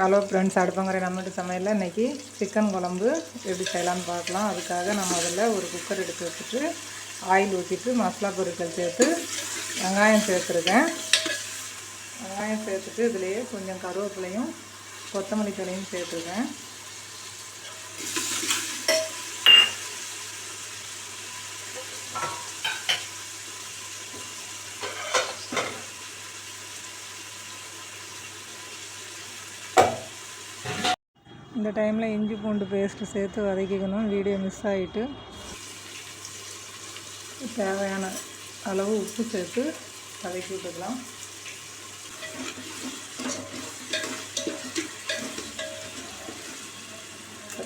Hello friends, அடுப்பங்கரை நம்மட்டு சமையலில் இன்றைக்கி chicken குழம்பு எப்படி செய்யலான்னு பார்க்கலாம். அதுக்காக நம்ம அதில் ஒரு குக்கர் எடுத்து வச்சுட்டு ஆயில் ஊற்றிட்டு மசாலா பொருட்கள் சேர்த்து வெங்காயம் சேர்த்துருக்கேன். வெங்காயம் சேர்த்துட்டு இதுலேயே கொஞ்சம் கருவேப்பிலையும் கொத்தமல்லி தழையும் சேர்த்துருக்கேன். இந்த டைமில் இஞ்சி பூண்டு பேஸ்ட்டு சேர்த்து வதக்கிக்கணும். வீடியோ மிஸ் ஆகிட்டு தேவையான அளவு உப்பு சேர்த்து வதக்கி விட்டுக்கலாம்.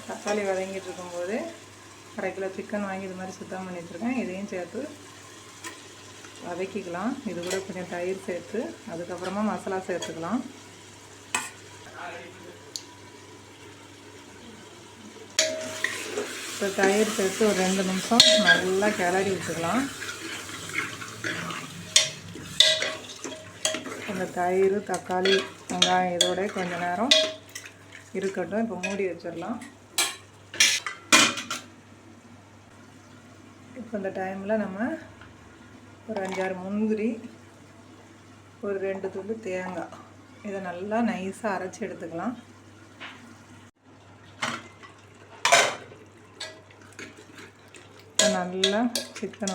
தக்காளி வதங்கிட்டு இருக்கும்போது 1/2 கிலோ சிக்கன் வாங்கி இது மாதிரி சுத்தம் பண்ணிட்டுருக்கேன். இதையும் சேர்த்து வதக்கிக்கலாம். இது கூட கொஞ்சம் தயிர் சேர்த்து அதுக்கப்புறமா மசாலா சேர்த்துக்கலாம். இப்போ தயிர் சேர்த்து ஒரு 2 நிமிஷம் நல்லா கிளறி விட்டுக்கலாம். இந்த தயிர், தக்காளி, வெங்காயம் இதோட கொஞ்சம் நேரம் இருக்கட்டும். இப்போ மூடி வச்சிடலாம். இப்போ இந்த டைமில் நம்ம ஒரு 5-6 முந்திரி, ஒரு 2 துண்டு தேங்காய் இதை நல்லா நைஸாக அரைச்சி எடுத்துக்கலாம். நல்லா சிக்கன்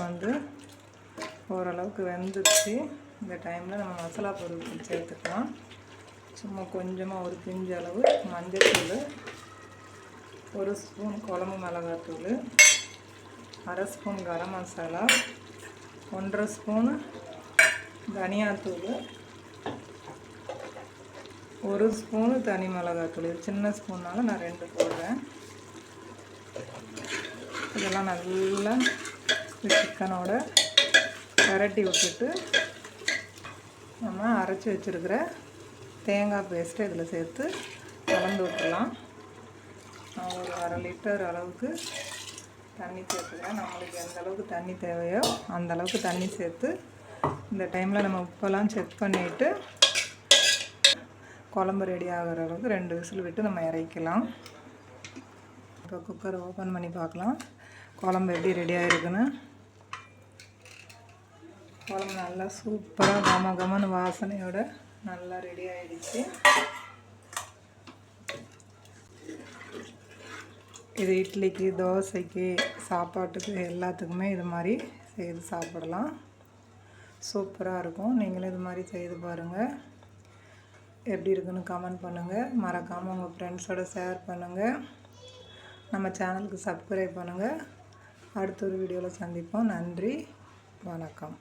ஓரளவுக்கு வெந்துருச்சு. இந்த டைமில் நம்ம மசாலா பொருட்கள் சேர்த்துக்கலாம். சும்மா கொஞ்சமாக ஒரு பிஞ்சு அளவு மஞ்சள்தூள், 1 ஸ்பூன் குழம்பு மிளகாத்தூள், 1/2 ஸ்பூன் கரம் மசாலா, 1/2 ஸ்பூனு தனியாத்தூள், 1 ஸ்பூனு தனி மிளகாத்தூள். இது சின்ன ஸ்பூன்னால் நான் 2 போடுறேன். இதெல்லாம் நல்லா சிக்கனோட பரட்டி விட்டுட்டு நம்ம அரைச்சி வச்சுருக்கிற தேங்காய் பேஸ்ட்டை இதில் சேர்த்து கலந்து விட்டுடலாம். நான் ஒரு 1/2 லிட்டர் அளவுக்கு தண்ணி சேர்த்துக்கிறேன். நம்மளுக்கு எந்த அளவுக்கு தண்ணி தேவையோ அந்த அளவுக்கு தண்ணி சேர்த்து இந்த டைமில் நம்ம உப்பெல்லாம் செக் பண்ணிவிட்டு குழம்பு ரெடி ஆகிற அளவுக்கு 2 விசில் விட்டு நம்ம இறக்கலாம். இப்போ குக்கரை ஓப்பன் பண்ணி பார்க்கலாம் குழம்பு எப்படி ரெடி ஆகிருக்குன்னு. குழம்பு நல்லா சூப்பராக கமன்னு வாசனையோட நல்லா ரெடி ஆகிடுச்சு. இது இட்லிக்கு, தோசைக்கு, சாப்பாட்டுக்கு எல்லாத்துக்குமே இது மாதிரி செய்து சாப்பிடலாம். சூப்பராக இருக்கும். நீங்களும் இது மாதிரி செய்து பாருங்கள். எப்படி இருக்குன்னு கமெண்ட் பண்ணுங்கள். மறக்காமல் உங்கள் ஃப்ரெண்ட்ஸோடு ஷேர் பண்ணுங்கள். நம்ம சேனலுக்கு சப்ஸ்கிரைப் பண்ணுங்கள். அடுத்த ஒரு வீடியோவில் சந்திப்போம். நன்றி, வணக்கம்.